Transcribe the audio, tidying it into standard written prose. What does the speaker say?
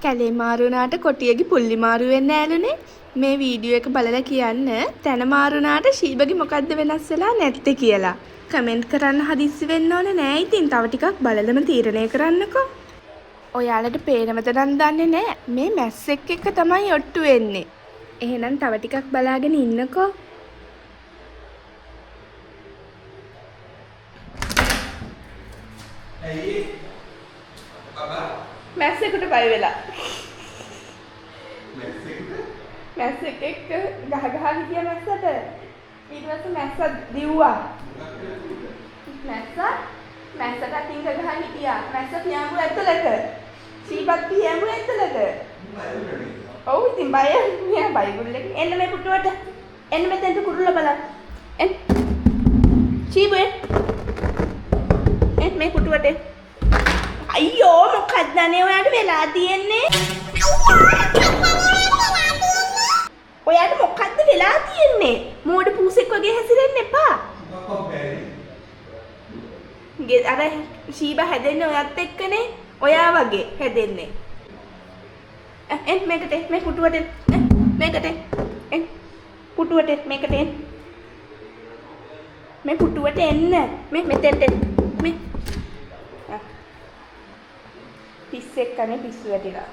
කැලේ මාරු වුණාට කොටියගේ පුල්ලි මාරු වෙන්න ඇලුනේ. මේ වීඩියෝ එක බලලා කියන්න තැන මාරු වුණාට ශීබගේ මොකද්ද වෙනස් වෙලා නැත්තේ කියලා. කමෙන්ට් කරන්න හදිස්සි වෙන්න ඕනේ නෑ. ඉතින් තව ටිකක් බලලම තීරණය කරන්නකෝ. ඔයාලට පේනවද නම් දන්නේ නෑ. මේ මැස්සෙක් එක්ක තමයි ඔට්ටු වෙන්නේ. එහෙනම් තව ටිකක් බලාගෙන ඉන්නකෝ. ඇයි බබා මැස්සෙකුට බය වෙලා. මැස්සෙක්ද මැස්සෙක් එක්ක ගහ හිටිය මැස්සට. ඊට පස්සේ මැස්සා දිව්වා. මැස්සට අතින් ගහ හිටියා. මැස්සා පියාඹු ඇතුළට. සීබත් පියාඹු ඇතුළට. ඔව් ඉතින් බය මෙයා බයිබුල්ලෙක්. එන්න මේ පුටුවට. එන්න මෙතෙන්ට කුරුල්ල බලන්න. එන්න. සීබේ. එන්න මේ පුටුවට. අයියෝ මොකක්ද නේ ඔයාට වෙලා තියෙන්නේ? ඔයාට මොකක්ද වෙලා තියෙන්නේ? මෝඩ පූසෙක් වගේ හැසිරෙන්න එපා. අර ශීබා හැදෙන්නේ ඔයත් එක්කනේ. ඔයා වගේ හැදෙන්නේ. එන්න මේකට මේ පුටුවට මේකට එන්න පුටුවට මේකට එන්න. මේ පුටුවට එන්න. මේ මෙතෙන්ට මේ පිස්සෙක් කනේ පිස්සු වැටිලා.